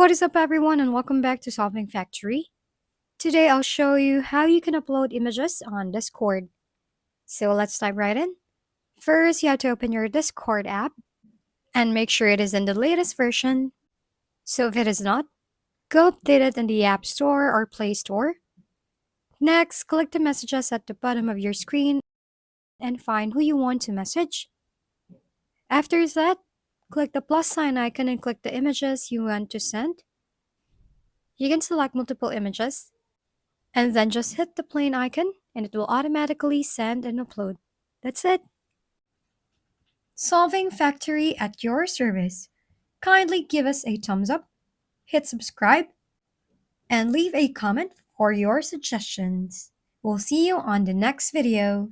What is up, everyone, and welcome back to Solving Factory. Today I'll show you how you can upload images on Discord. So let's dive right in. First, you have to open your Discord app and make sure it is in the latest version. So if it is not, go update it in the App Store or Play Store. Next, click the messages at the bottom of your screen and find who you want to message. After that, click the plus sign icon and click the images you want to send. You can select multiple images and then just hit the plane icon and it will automatically send and upload. That's it. Solving Factory at your service. Kindly give us a thumbs up, hit subscribe, and leave a comment for your suggestions. We'll see you on the next video.